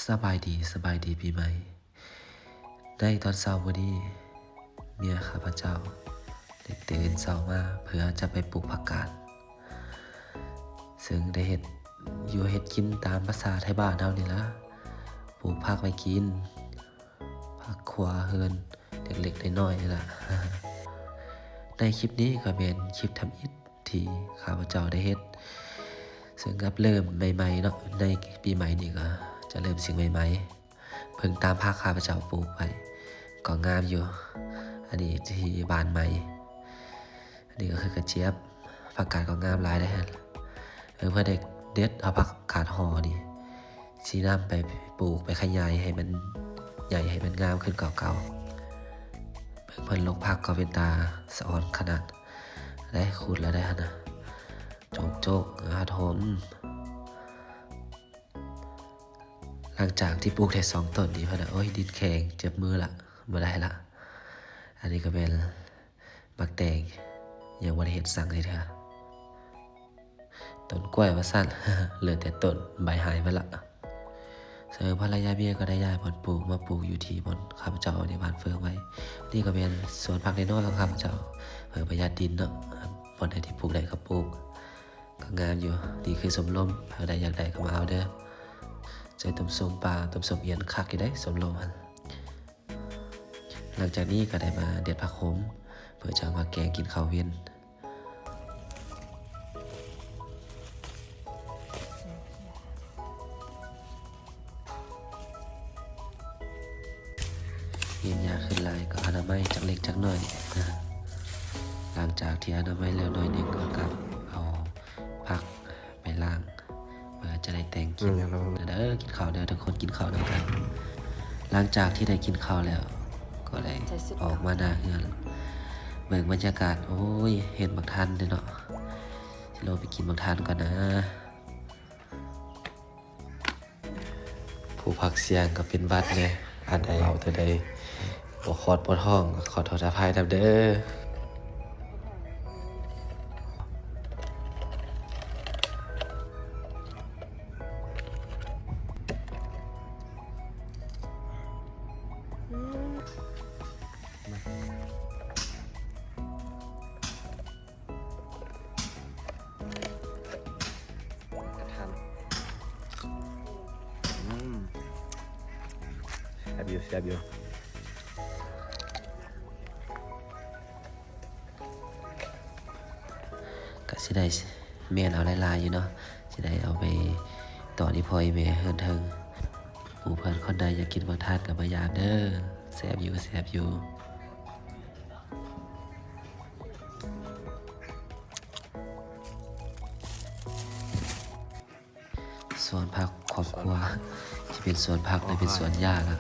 สบายดีปีใหม่ได้ตอนเช้าวันนี้เมียข้าพเจ้าได้ตื่นเช้ามาเพื่อจะไปปลูกผักกาดซึ่งได้เฮ็ดกินตามภาษาไทยบ้านเฮานี่ล่ะปลูกผักไว้กินผักครัวเรือนเล็กๆน้อยๆนี่ล่ะ ในคลิปนี้ก็เป็นคลิปทำอิฐที่ข้าพเจ้าได้เฮ็ดซึ่งกับเริ่มใหม่ๆเนาะในปีใหม่นี้ก็จะเริ่มสิ่งใหม่ๆเพิ่งตามภาคข้าพเจ้าปลูกไปก็งามอยู่อันนี้ที่บ้านใหม่อันนี้ก็คือกระเจี๊ยบผักกาดก็งามหลายได้ฮะเพื่อเด็กเด็ดเอาผักกาดห่อนี่สีน้ำไปปลูกไปขยายให้มันใหญ่ให้มันงามขึ้นเก่าๆเพิ่นลงผักก็เป็นตาสะอ่อนขนาดได้ขุดแล้วได้ฮะนะโจกอาถมหลังจากที่ปลูกได้2 ต้นนี้เพิ่นโอ้ยดินแข็งเจ็บมือละบ่ได้ละอันนี้ก็เป็นมักแตงยังบ่ได้เฮ็ดสั่งเลยเด้อต้นกล้วยว่าซั่น เหลือแต่ต้นใบหายไปละเสริมภรรยาเมียก็ได้ย้ายบ่อนปลูกมาปลูกอยู่ที่บ่อนข้าพเจ้าในบ้านเฟืองไว้นี่ก็เป็นสวนผักน้อยๆของข้าพเจ้าเพื่อประหยัดดินเนาะบ่อนใดที่ปลูกได้ก็ปลูกก็งามอยู่นี่คือสมลมเพื่อใดอยากได้ก็มาเอาเด้อใจต้มส้มปลาต้มส้มเอียนคักอยู่ได้สมลมหั่นหลังจากนี้ก็ได้มาเด็ดผักขมเพื่อจะมาแกงกินข้าวเย็นเย็นยาขึ้นลายก็อนามัยจักเล็กจักน้อยหลังจากที่อนามัยแล้วหน่อยหนึงก็กลับเอาผักไปล้างเพื่อจะได้แต่งกินเด้อกินข้าวเด้อทุกคนกินข้าวนํกันหลังจากที่ได้กินข้าวแล้วก็ได้ออกมาหน้าเรือนเบิ่งบรรยากาศโอ้ยเห็นบักทันเด้อเนาะสิเราไปกินบักทันก่อนนะผู้พักเสียงก็เป็นวัดไงอันใดเอาแต่ใดบ่คอดบ่ท้องขอโทษอภัยนำเด้อแซ่บอยู่ก็สิได้แม่นเอาหลายๆอยู่เนาะสิได้เอาไปต่อที่พ่อแม่เฮือนเทิงผู้เพิ่นคนใดอยากกินบักทานก็มายามเด้อแซ่บอยู่สวนผักครอบครัวที่เป็นสวนผักและเป็นสวนหญ้าล่ะ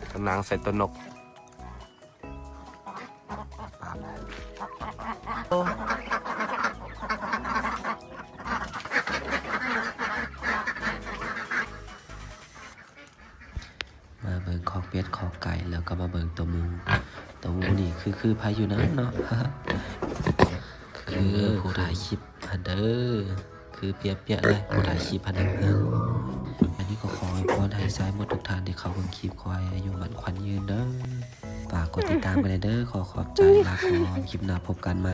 ต้นนางใส่ต้นนกมาเบิ่งคอกเป็ดคอกไก่แล้วก็มาเบิ่งตัวหมูนี่คือพายุน้ำเนาะ คือผู้ถ่ายคลิปพันเด้อคือเปียกๆเลยผู้ถ่ายคลิปพันเด้ออันนี้ก็ขอให้พรให้สายหมดทุกท่านที่เข้าเบิ่งคลิปคอยอายุมั่นขวัญยืนเด้อฝากกดติดตามกันเด้อขอบใจลาก่อนคลิปหน้าพบกันใหม่